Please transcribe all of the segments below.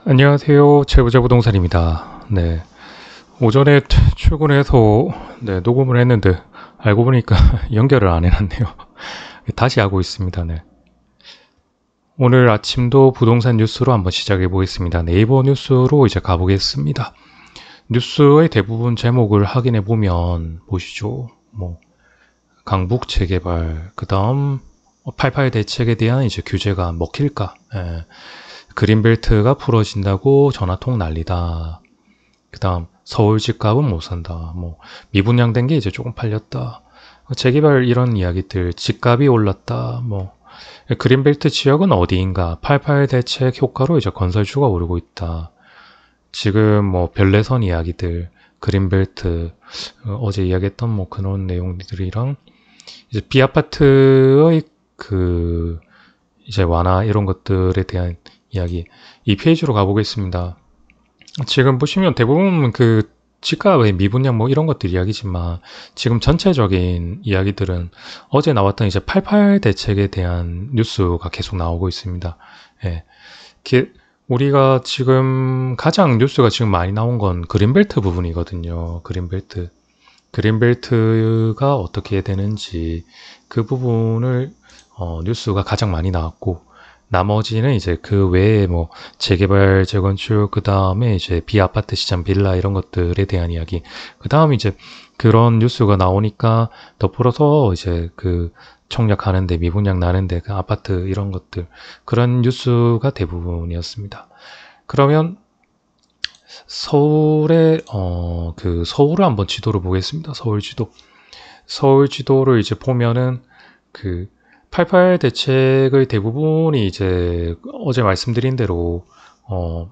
안녕하세요. 최부자 부동산입니다. 네. 오전에 출근해서 녹음을 했는데 알고 보니까 연결을 안 해놨네요. 다시 하고 있습니다. 네. 오늘 아침도 부동산 뉴스로 한번 시작해 보겠습니다. 네이버 뉴스로 이제 가보겠습니다. 뉴스의 대부분 제목을 확인해 보면 보시죠. 강북 재개발, 그 다음 88 대책에 대한 이제 규제가 먹힐까? 그린벨트가 풀어진다고 전화통 난리다. 그 다음 서울 집값은 못 산다. 미분양된 게 이제 조금 팔렸다. 재개발 이런 이야기들, 집값이 올랐다. 그린벨트 지역은 어디인가? 88 대책 효과로 이제 건설주가 오르고 있다. 지금 별내선 이야기들, 그린벨트, 어제 이야기했던 그런 내용들이랑 이제 비아파트의 이제 완화 이런 것들에 대한 이야기. 이 페이지로 가보겠습니다. 지금 보시면 대부분 집값의 미분양 이런 것들 이야기지만 지금 전체적인 이야기들은 어제 나왔던 이제 88 대책에 대한 뉴스가 계속 나오고 있습니다. 예. 우리가 지금 가장 뉴스가 지금 많이 나온 건 그린벨트 부분이거든요. 그린벨트가 어떻게 되는지 그 부분을 뉴스가 가장 많이 나왔고, 나머지는 이제 그 외에 재개발, 재건축, 그 다음에 이제 비아파트 시장, 빌라 이런 것들에 대한 이야기. 그 다음 이제 그런 뉴스가 나오니까 덧불어서 이제 청약하는데, 미분양 나는데, 그 아파트 이런 것들. 그런 뉴스가 대부분이었습니다. 그러면 서울의, 서울을 한번 지도를 보겠습니다. 서울 지도. 서울 지도를 이제 보면은 88 대책의 대부분이 이제 어제 말씀드린 대로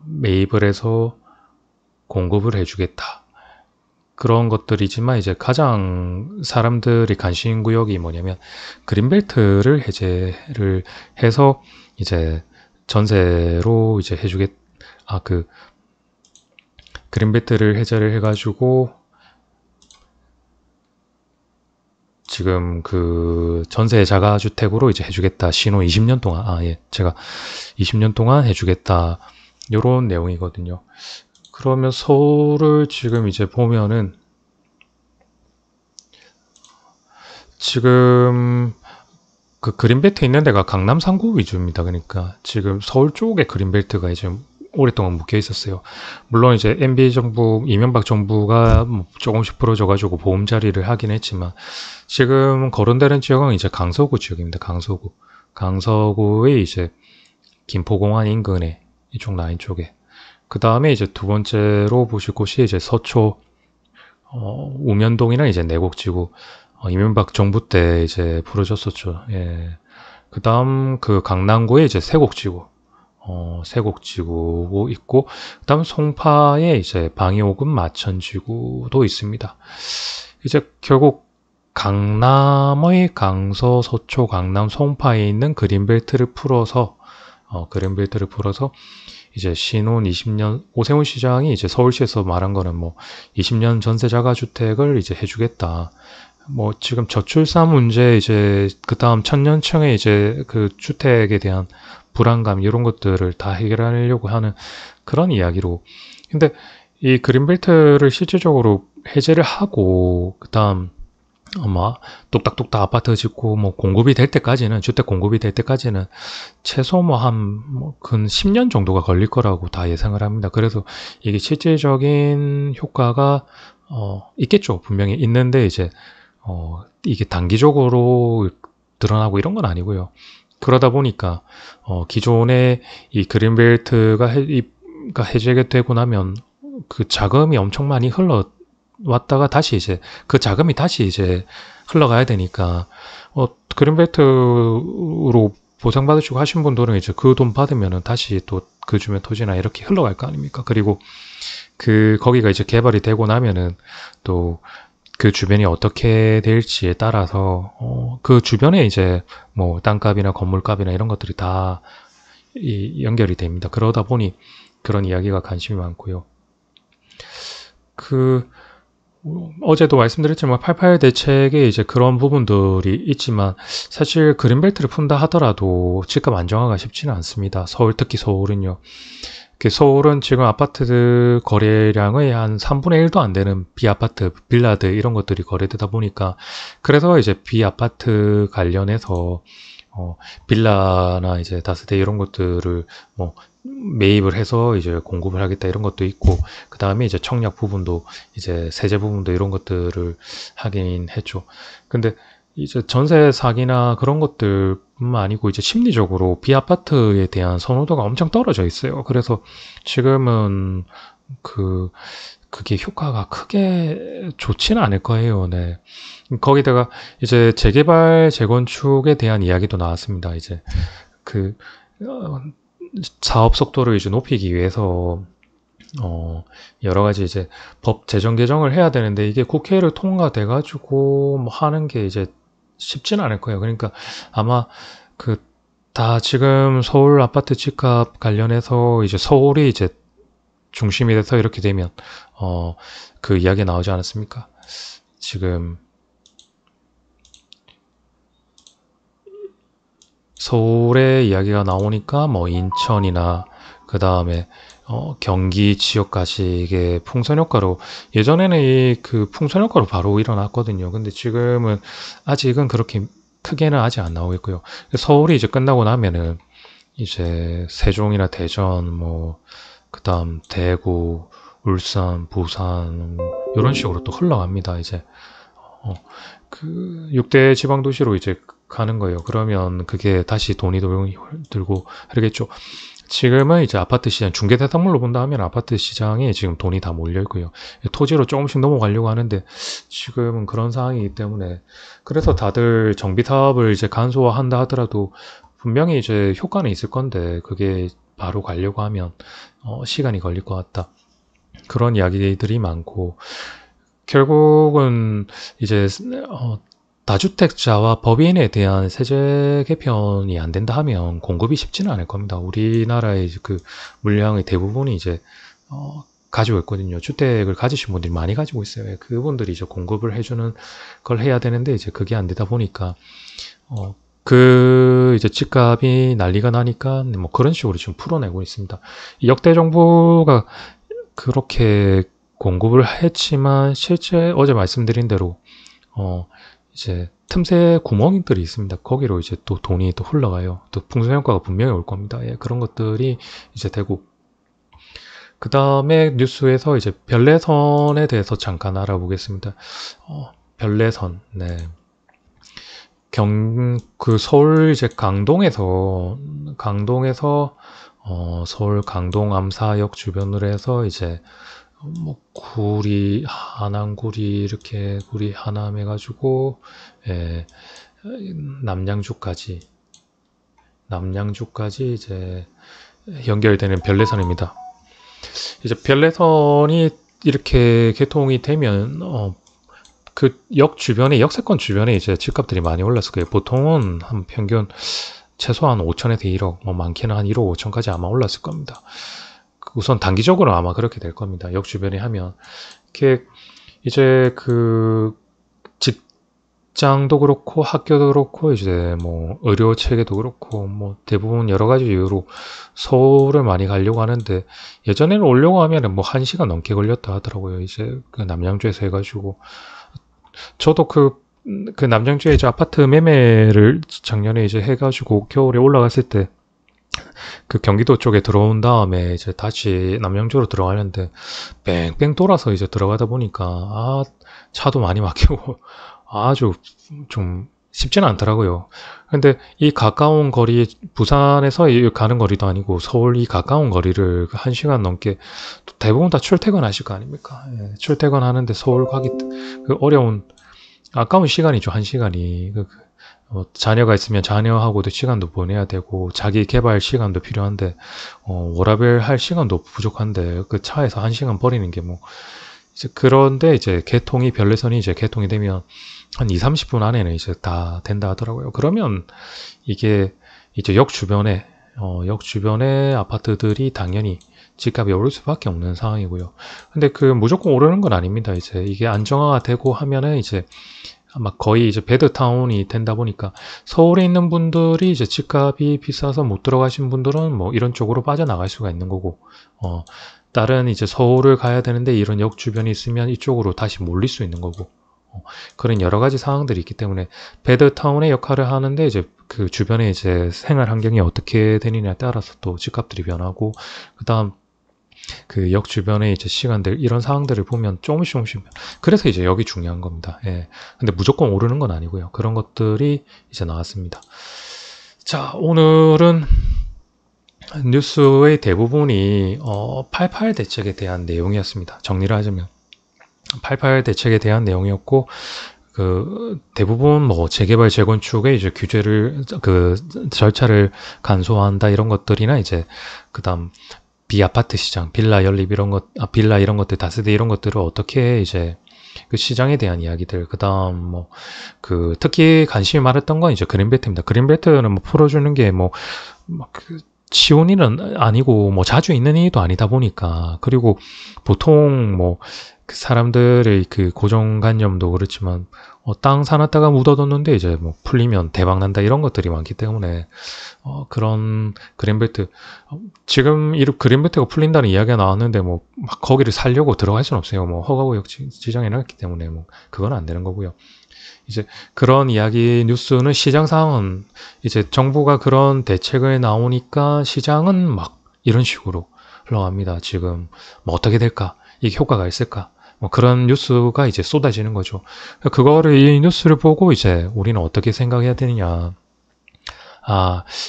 매입을 해서 공급을 해주겠다. 그런 것들이지만 이제 가장 사람들이 관심 구역이 뭐냐면 그린벨트를 해제를 해서 이제 전세로 이제 그린벨트를 해제를 해가지고 지금 전세 자가주택으로 이제 해주겠다. 신호 20년 동안, 제가 20년 동안 해주겠다. 요런 내용이거든요. 그러면 서울을 지금 이제 보면은 지금 그린벨트 있는 데가 강남 3구 위주입니다. 그러니까 지금 서울 쪽에 그린벨트가 이제 오랫동안 묶여 있었어요. 물론 이제 MB 정부, 이명박 정부가 조금씩 풀어줘가지고 보금자리를 하긴 했지만 지금 거론되는 지역은 이제 강서구 지역입니다. 강서구의 이제 김포공항 인근에 이쪽 라인 쪽에. 그 다음에 이제 두 번째로 보실 곳이 이제 서초, 우면동이나 이제 내곡지구, 이명박 정부 때 이제 풀어줬었죠. 예. 그 다음 강남구에 이제 세곡지구. 세곡지구 있고, 그 다음 송파에 이제 방이오금 마천지구도 있습니다. 이제 결국 강남의 강서, 서초, 강남, 송파에 있는 그린벨트를 풀어서 이제 신혼 20년, 오세훈 시장이 이제 서울시에서 말한 거는 20년 전세 자가주택을 이제 해주겠다. 지금 저출산 문제, 이제 그 다음 천년층의 이제 주택에 대한 불안감 이런 것들을 다 해결하려고 하는 그런 이야기로. 근데 이 그린벨트를 실질적으로 해제를 하고 그 다음 아마 뚝딱뚝딱 아파트 짓고 공급이 될 때까지는, 주택 공급이 될 때까지는 최소 근 10년 정도가 걸릴 거라고 다 예상을 합니다. 그래서 이게 실질적인 효과가 있겠죠. 분명히 있는데 이제 이게 단기적으로 드러나고 이런 건 아니고요. 그러다 보니까 기존에 이 그린벨트가 해제가 되고 나면 그 자금이 엄청 많이 흘러왔다가 다시 이제 그 자금이 다시 이제 흘러가야 되니까 그린벨트로 보상받으시고 하신 분들은 이제 그 돈 받으면은 다시 또 그 주변 토지나 이렇게 흘러갈 거 아닙니까? 그리고 거기가 이제 개발이 되고 나면은 또 그 주변이 어떻게 될지에 따라서 그 주변에 이제 땅값이나 건물값이나 이런 것들이 다 연결이 됩니다. 그러다 보니 그런 이야기가 관심이 많고요. 어제도 말씀드렸지만 88 대책에 이제 그런 부분들이 있지만 사실 그린벨트를 푼다 하더라도 집값 안정화가 쉽지는 않습니다. 특히 서울은요. 서울은 지금 아파트 거래량의 한 3분의 1도 안 되는 비아파트, 빌라드 이런 것들이 거래되다 보니까 그래서 이제 비아파트 관련해서 빌라나 이제 다세대 이런 것들을 뭐 매입을 해서 이제 공급을 하겠다 이런 것도 있고 그 다음에 이제 청약 부분도 이제 세제 부분도 이런 것들을 하긴 했죠. 근데 이제 전세 사기나 그런 것들뿐만 아니고 이제 심리적으로 비아파트에 대한 선호도가 엄청 떨어져 있어요. 그래서 지금은 그게 효과가 크게 좋지는 않을 거예요. 네. 거기다가 이제 재개발, 재건축에 대한 이야기도 나왔습니다. 이제 그 사업 속도를 이제 높이기 위해서 여러 가지 이제 법 제정 개정을 해야 되는데 이게 국회를 통과돼 가지고 뭐 하는 게 이제 쉽지는 않을 거예요. 그러니까 아마 다 지금 서울 아파트 집값 관련해서 이제 서울이 이제 중심이 돼서 이렇게 되면 그 이야기 나오지 않았습니까? 지금 서울의 이야기가 나오니까 뭐 인천이나 그 다음에 경기 지역까지 이게 풍선 효과로 예전에는 그 풍선 효과로 바로 일어났거든요. 근데 지금은 아직은 그렇게 크게는 아직 안 나오겠고요. 서울이 이제 끝나고 나면은 이제 세종이나 대전 뭐 그다음 대구, 울산, 부산 이런 식으로 또 흘러갑니다. 이제 그 6대 지방 도시로 이제 가는 거예요. 그러면 그게 다시 돈이 들고 그러겠죠. 지금은 이제 아파트 시장, 중개대상물로 본다 하면 아파트 시장에 지금 돈이 다 몰려 있고요. 토지로 조금씩 넘어가려고 하는데 지금은 그런 상황이기 때문에 그래서 다들 정비 사업을 이제 간소화한다 하더라도 분명히 이제 효과는 있을 건데 그게 바로 가려고 하면 시간이 걸릴 것 같다. 그런 이야기들이 많고 결국은 이제 다주택자와 법인에 대한 세제 개편이 안 된다 하면 공급이 쉽지는 않을 겁니다. 우리나라의 그 물량의 대부분이 이제 가지고 있거든요. 주택을 가지신 분들이 많이 가지고 있어요. 그분들이 이제 공급을 해주는 걸 해야 되는데 이제 그게 안 되다 보니까 이제 집값이 난리가 나니까 뭐 그런 식으로 지금 풀어내고 있습니다. 역대 정부가 그렇게 공급을 했지만 실제 어제 말씀드린 대로 이제 틈새 구멍들이 있습니다. 거기로 이제 또 돈이 또 흘러가요. 또 풍선 효과가 분명히 올 겁니다. 예, 그런 것들이 이제 되고 그 다음에 뉴스에서 이제 별내선에 대해서 잠깐 알아보겠습니다. 별내선, 네. 서울 이제 강동에서 서울 강동 암사역 주변으로 해서 이제 뭐 구리 하남구리 이렇게 구리 하남 해가지고 남양주까지 이제 연결되는 별내선입니다. 이제 별내선이 이렇게 개통이 되면 그 역 주변에 역세권 주변에 이제 집값들이 많이 올랐을 거예요. 보통은 한 평균 최소한 5천에서 1억, 뭐 많게는 한 1억 5천까지 아마 올랐을 겁니다. 우선 단기적으로 아마 그렇게 될 겁니다. 역 주변에 하면 이렇게 이제 그 직장도 그렇고 학교도 그렇고 이제 뭐 의료 체계도 그렇고 뭐 대부분 여러 가지 이유로 서울을 많이 가려고 하는데 예전에는 오려고 하면은 뭐 1시간 넘게 걸렸다 하더라고요. 이제 그 남양주에서 해가지고 저도 그 남양주에 이제 아파트 매매를 작년에 이제 해가지고 겨울에 올라갔을 때 그 경기도 쪽에 들어온 다음에 이제 다시 남양주로 들어가는데 뺑뺑 돌아서 이제 들어가다 보니까 차도 많이 막히고 아주 좀 쉽지는 않더라고요. 근데 이 가까운 거리 부산에서 가는 거리도 아니고 서울 이 가까운 거리를 1시간 넘게 대부분 다 출퇴근하실 거 아닙니까? 예, 출퇴근하는데 서울 가기 어려운 아까운 시간이죠. 1시간이 자녀가 있으면 자녀하고도 시간도 보내야 되고 자기 개발 시간도 필요한데 워라밸 할 시간도 부족한데 그 차에서 1시간 버리는 게 뭐 이제 그런데 이제 별내선이 이제 개통이 되면 한 2-30분 안에는 이제 다 된다 하더라고요. 그러면 이게 이제 역 주변에 아파트들이 당연히 집값이 오를 수밖에 없는 상황이고요. 근데 무조건 오르는 건 아닙니다. 이제 이게 안정화가 되고 하면은 이제 아마 거의 이제 베드타운이 된다 보니까 서울에 있는 분들이 이제 집값이 비싸서 못 들어가신 분들은 뭐 이런 쪽으로 빠져나갈 수가 있는 거고, 다른 이제 서울을 가야 되는데 이런 역 주변이 있으면 이쪽으로 다시 몰릴 수 있는 거고, 그런 여러 가지 상황들이 있기 때문에 베드타운의 역할을 하는데 이제 그 주변에 이제 생활 환경이 어떻게 되느냐에 따라서 또 집값들이 변하고, 그다음 그 역 주변의 이제 시간들 이런 상황들을 보면 조금씩 그래서 이제 여기 중요한 겁니다. 예. 근데 무조건 오르는 건 아니고요. 그런 것들이 이제 나왔습니다. 자, 오늘은 뉴스의 대부분이 88 대책에 대한 내용이었습니다. 정리를 하자면 88 대책에 대한 내용이었고, 그 대부분 뭐 재개발 재건축의 이제 규제를 그 절차를 간소화한다 이런 것들이나 이제 그다음 비아파트 시장, 빌라 연립 이런 것, 빌라 이런 것들, 다세대 이런 것들을 어떻게 이제 그 시장에 대한 이야기들, 그다음 뭐 그 특히 관심이 많았던 건 이제 그린벨트입니다. 그린벨트는 뭐 풀어주는 게 뭐 그 쉬운 일은 아니고 뭐 자주 있는 일도 아니다 보니까, 그리고 보통 뭐 그 사람들의 그 고정관념도 그렇지만 땅 사놨다가 묻어뒀는데 이제 뭐 풀리면 대박 난다 이런 것들이 많기 때문에 그런 그린벨트, 지금 이 그린벨트가 풀린다는 이야기가 나왔는데 뭐 막 거기를 살려고 들어갈 수는 없어요. 뭐 허가구역 지정해 놨기 때문에 뭐 그건 안 되는 거고요. 이제 그런 이야기 뉴스는 시장 상황은 이제 정부가 그런 대책을 나오니까 시장은 막 이런 식으로 흘러갑니다. 지금 뭐 어떻게 될까? 이게 효과가 있을까? 뭐 그런 뉴스가 이제 쏟아지는 거죠. 그거를 이 뉴스를 보고 이제 우리는 어떻게 생각해야 되느냐.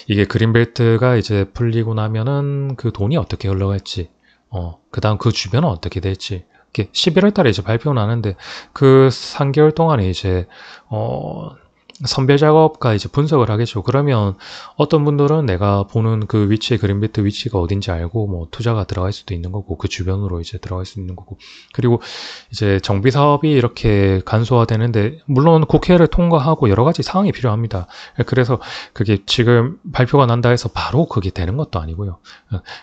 이게 그린벨트가 이제 풀리고 나면은 그 돈이 어떻게 흘러갈지, 그 다음 그 주변은 어떻게 될지. 11월 달에 이제 발표가 나는데 그 3개월 동안에 이제, 선별 작업과 이제 분석을 하겠죠. 그러면 어떤 분들은 내가 보는 그 위치의 그린벨트 위치가 어딘지 알고 뭐 투자가 들어갈 수도 있는 거고, 그 주변으로 이제 들어갈 수 있는 거고, 그리고 이제 정비 사업이 이렇게 간소화되는데 물론 국회를 통과하고 여러 가지 상황이 필요합니다. 그래서 그게 지금 발표가 난다 해서 바로 그게 되는 것도 아니고요.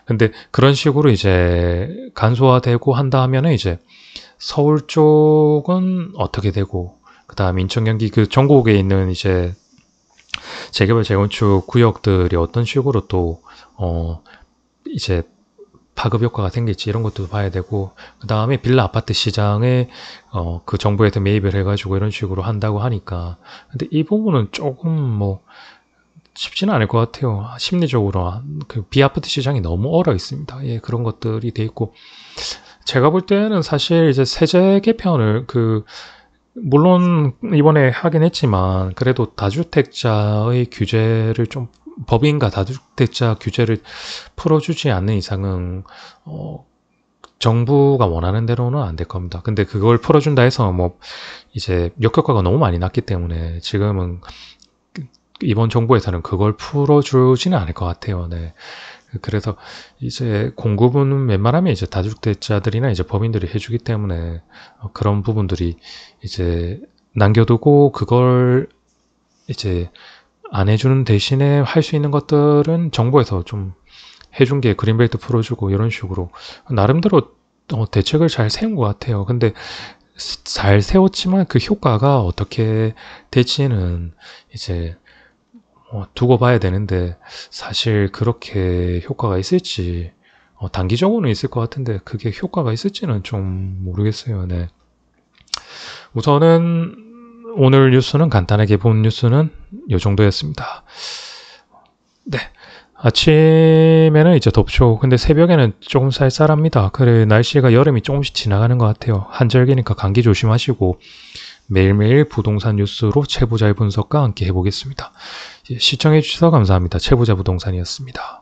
근데 그런 식으로 이제 간소화되고 한다 하면은 이제 서울 쪽은 어떻게 되고, 그 다음 인천, 경기 그 전국에 있는 이제 재개발 재건축 구역들이 어떤 식으로 또 이제 파급 효과가 생길지 이런 것도 봐야 되고, 그 다음에 빌라 아파트 시장에 그 정부에서 매입을 해가지고 이런 식으로 한다고 하니까, 근데 이 부분은 조금 뭐 쉽지는 않을 것 같아요. 심리적으로 그 비아파트 시장이 너무 얼어 있습니다. 예, 그런 것들이 돼 있고, 제가 볼 때는 사실 이제 세제 개편을 물론 이번에 하긴 했지만 그래도 다주택자의 규제를 좀, 법인과 다주택자 규제를 풀어주지 않는 이상은 정부가 원하는 대로는 안 될 겁니다. 근데 그걸 풀어준다 해서 뭐 이제 역효과가 너무 많이 났기 때문에 지금은 이번 정부에서는 그걸 풀어주지는 않을 것 같아요. 네. 그래서 이제 공급은 웬만하면 이제 다주택자들이나 이제 법인들이 해주기 때문에 그런 부분들이 이제 남겨두고, 그걸 이제 안 해주는 대신에 할 수 있는 것들은 정부에서 좀 해준 게 그린벨트 풀어주고 이런 식으로 나름대로 대책을 잘 세운 것 같아요. 근데 잘 세웠지만 그 효과가 어떻게 될지는 이제 두고 봐야 되는데, 사실 그렇게 효과가 있을지, 단기적으로는 있을 것 같은데 그게 효과가 있을지는 좀 모르겠어요. 네. 우선은 오늘 뉴스는 간단하게 본 뉴스는 이 정도였습니다. 네. 아침에는 이제 덥죠. 근데 새벽에는 조금 쌀쌀합니다. 그래, 날씨가 여름이 조금씩 지나가는 것 같아요. 한절기니까 감기 조심하시고 매일매일 부동산 뉴스로 최부자의 분석과 함께 해보겠습니다. 시청해주셔서 감사합니다. 최부자 부동산이었습니다.